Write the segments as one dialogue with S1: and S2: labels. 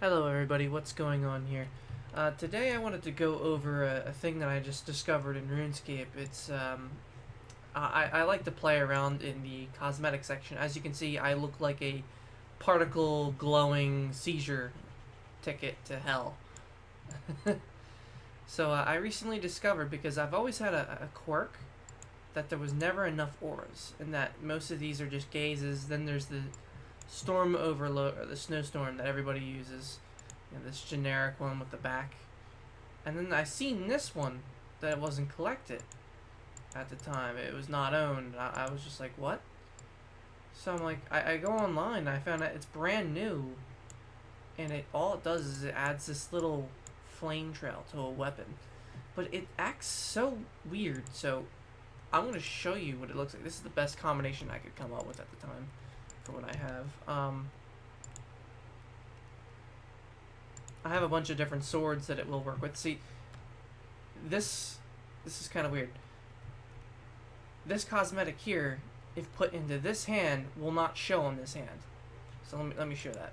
S1: Hello everybody, what's going on here? Today I wanted to go over a thing that I just discovered in RuneScape. I like to play around in the cosmetic section. As you can see, I look like a particle glowing seizure ticket to hell. So I recently discovered, because I've always had a quirk, that there was never enough auras, and that most of these are just gazes. Then there's the storm overload, or the snowstorm that everybody uses, this generic one with the back. And then I seen this one that it wasn't collected at the time. It was not owned. I was just like, what? So I'm like, I go online and I found out it's brand new, and all it does is it adds this little flame trail to a weapon, but it acts so weird. So I'm going to show you what it looks like. This is the best combination I could come up with at the time for what I have. I have a bunch of different swords that it will work with. See, this is kind of weird. This cosmetic here, if put into this hand, will not show on this hand. So let me show that.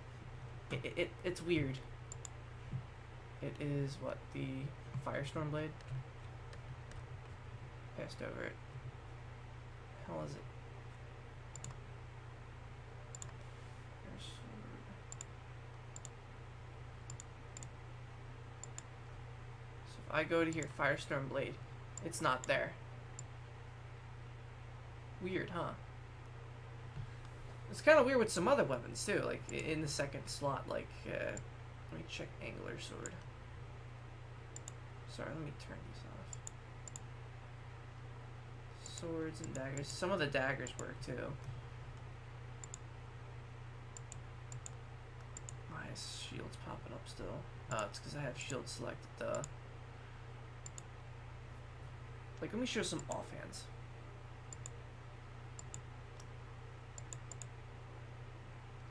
S1: It's weird. It is what, the Firestorm blade? Passed over it. How is it? I go to here, Firestorm blade. It's not there. Weird, huh? It's kind of weird with some other weapons too, like in the second slot. Like, let me check Angler sword. Sorry, let me turn these off. Swords and daggers. Some of the daggers work too. My shield's popping up still. Oh, it's because I have shield selected, duh. Like, let me show some offhands.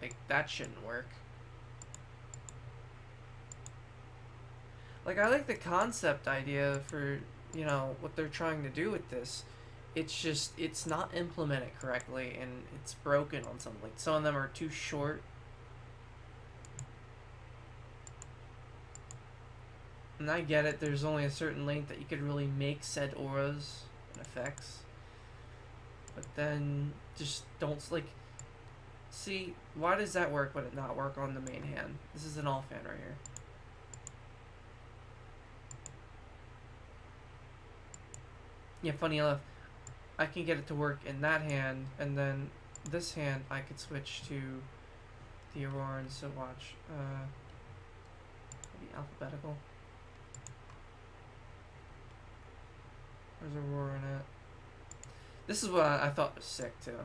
S1: Like, that shouldn't work. Like, I like the concept idea for, you know, what they're trying to do with this. It's just, it's not implemented correctly, and it's broken on some. Like, some of them are too short. And I get it, there's only a certain length that you could really make said auras and effects. But then, just don't, like, see, why does that work but it not work on the main hand? This is an offhand right here. Yeah, funny enough, I can get it to work in that hand, and then this hand I could switch to the Aurora, and so watch. Maybe alphabetical. Where's Aurora in it? This is what I thought was sick too.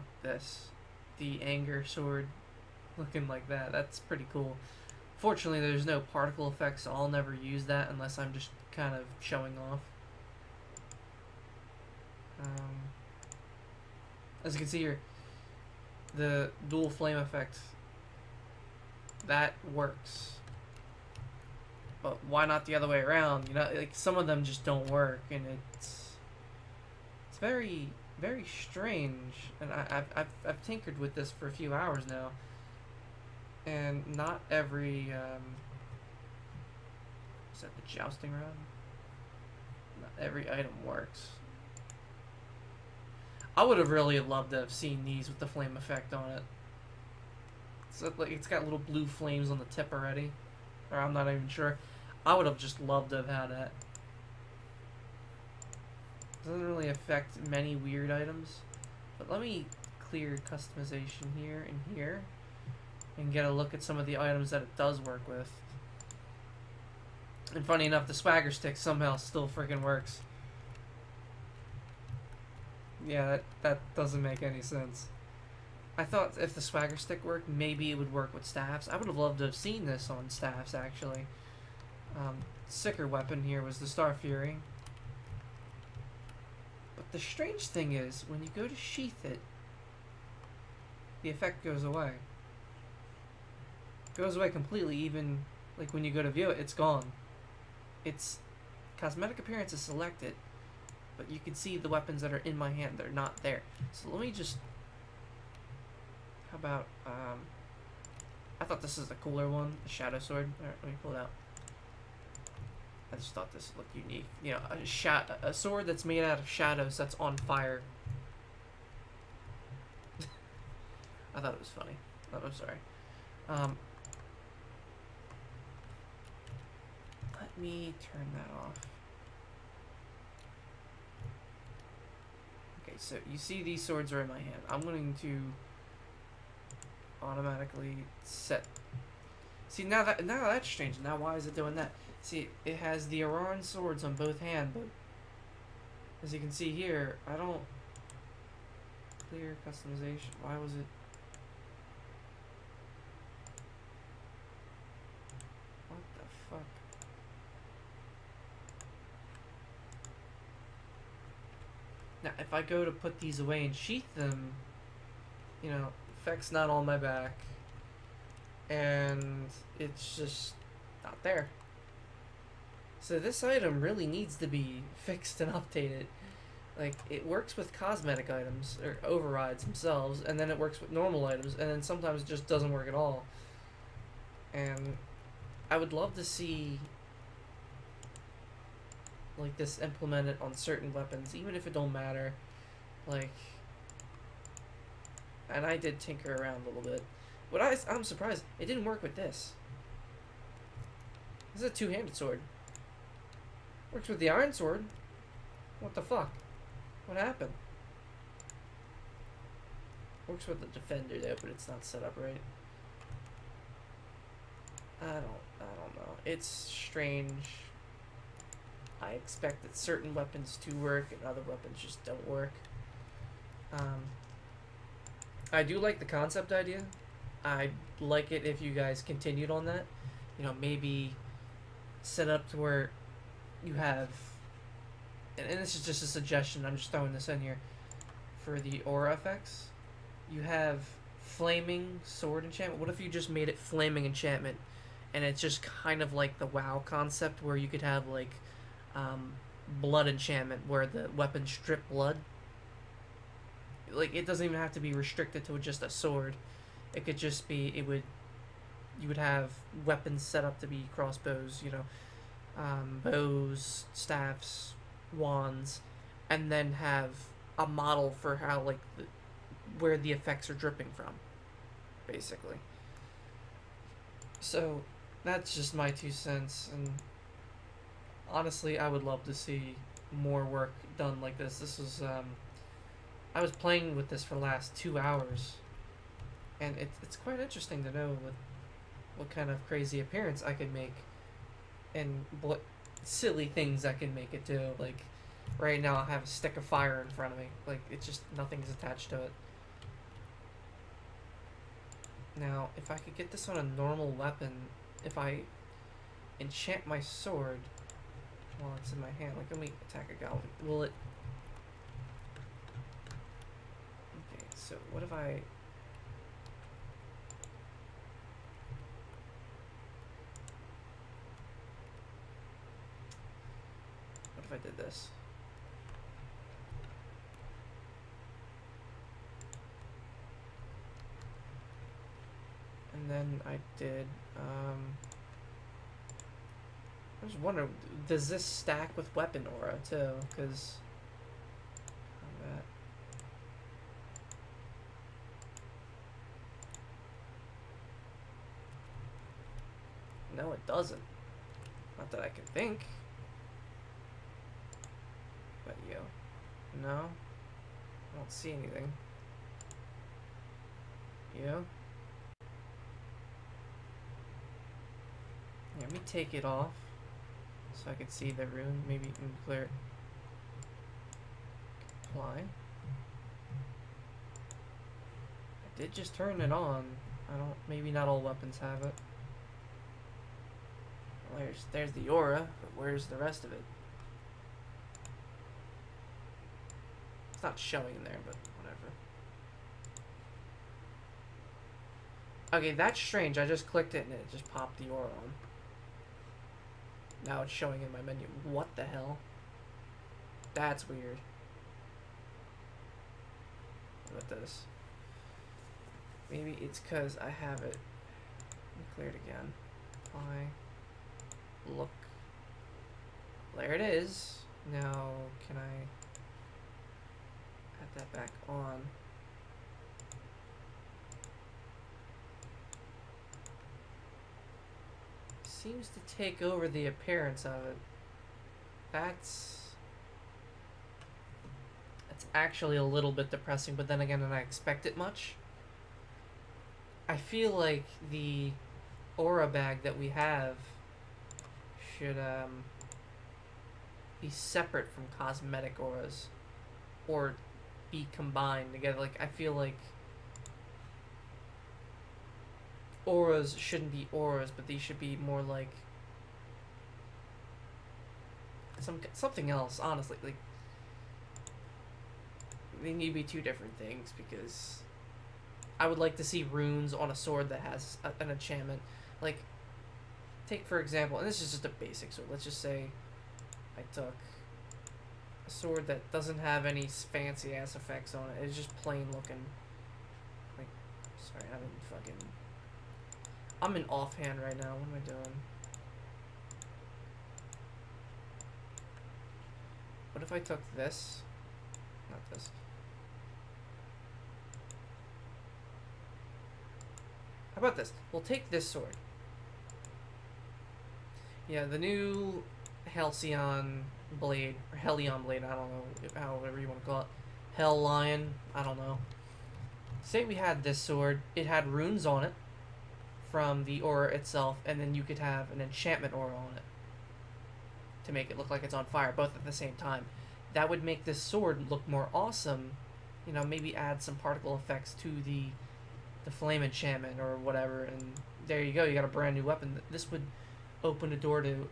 S1: The anger sword, looking like that. That's pretty cool. Fortunately, there's no particle effects, so I'll never use that unless I'm just kind of showing off. As you can see here, the dual flame effect, that works. But why not the other way around? You know, like, some of them just don't work, and it's very, very strange. And I've tinkered with this for a few hours now, and not every is that the jousting rod? Not every item works. I would have really loved to have seen these with the flame effect on it. So, like, it's got little blue flames on the tip already, or I'm not even sure. I would have just loved to have had that. Doesn't really affect many weird items, but let me clear customization here and here and get a look at some of the items that it does work with. And funny enough, the swagger stick somehow still freaking works. Yeah, that doesn't make any sense. I thought if the swagger stick worked, maybe it would work with staffs. I would have loved to have seen this on staffs, actually. Sicker weapon here was the Star Fury. But the strange thing is, when you go to sheath it, the effect goes away. It goes away completely, even like when you go to view it, it's gone. Its cosmetic appearance is selected, but you can see the weapons that are in my hand, they're not there. So let me just, how about I thought this is the cooler one, the shadow sword. Alright, let me pull it out. I just thought this looked unique. You know, a sword that's made out of shadows that's on fire. I thought it was funny. Oh, I'm sorry. Let me turn that off. Okay, so you see these swords are in my hand. I'm going to automatically set. See, now that's strange. Now why is it doing that? See, it has the Aran swords on both hands, but as you can see here, I don't clear customization. Why was it? What the fuck? Now, if I go to put these away and sheath them, you know, effect's not on my back, and it's just not there. So this item really needs to be fixed and updated. Like, it works with cosmetic items, or overrides themselves, and then it works with normal items, and then sometimes it just doesn't work at all. And I would love to see, like, this implemented on certain weapons, even if it don't matter. Like, and I did tinker around a little bit. I'm surprised, it didn't work with this. This is a two-handed sword. Works with the iron sword. What the fuck? What happened? Works with the defender though, but it's not set up right. I don't know. It's strange. I expect that certain weapons to work and other weapons just don't work. I do like the concept idea. I'd like it if you guys continued on that. You know, maybe set up to where you have, and this is just a suggestion, I'm just throwing this in here, for the aura effects, you have flaming sword enchantment. What if you just made it flaming enchantment, and it's just kind of like the WoW concept, where you could have, like, blood enchantment, where the weapons strip blood. Like, it doesn't even have to be restricted to just a sword. It could just be, you would have weapons set up to be crossbows, you know, bows, staffs, wands, and then have a model for how, like, where the effects are dripping from, basically. So that's just my 2 cents, and honestly, I would love to see more work done like this. This was, I was playing with this for the last 2 hours, and it's quite interesting to know what kind of crazy appearance I could make, and what silly things I can make it do. Like, right now I have a stick of fire in front of me. Like, it's just, nothing's attached to it. Now, if I could get this on a normal weapon, if I enchant my sword while it's in my hand, like, let me attack a goblin. Will it... Okay, so what if I... What if I did this? And then I did, I was wondering, does this stack with weapon aura too? Because combat. No, it doesn't. Not that I can think. But you, no, I don't see anything. You. Let me take it off so I can see the rune. Maybe you can clear it. Apply. I did just turn it on. Maybe not all weapons have it. Well, there's the aura, but where's the rest of it? It's not showing in there, but whatever. Okay, that's strange. I just clicked it and it just popped the aura on. Now it's showing in my menu. What the hell? That's weird. What about this? Maybe it's because I have it cleared again. I look. There it is. Now, can I add that back on? Seems to take over the appearance of it. That's actually a little bit depressing, but then again, I expect it much. I feel like the aura bag that we have should be separate from cosmetic auras, or be combined together. Like, I feel like auras shouldn't be auras, but these should be more like something else. Honestly, like, they need to be two different things, because I would like to see runes on a sword that has an enchantment. Like, take for example, and this is just a basic sword. Let's just say I took a sword that doesn't have any fancy ass effects on it. It's just plain looking. Like, sorry, I'm in offhand right now. What am I doing? What if I took this? Not this. How about this? We'll take this sword. Yeah, the new Halcyon blade, or Helion blade, I don't know, however you want to call it. Hell Lion, I don't know. Say we had this sword, it had runes on it from the aura itself, and then you could have an enchantment aura on it to make it look like it's on fire, both at the same time. That would make this sword look more awesome. You know, maybe add some particle effects to the flame enchantment or whatever, and there you go, you got a brand new weapon. This would open a door to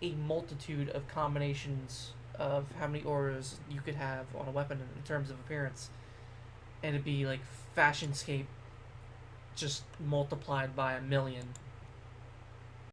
S1: a multitude of combinations of how many auras you could have on a weapon in terms of appearance, and it'd be like Fashionscape just multiplied by 1,000,000.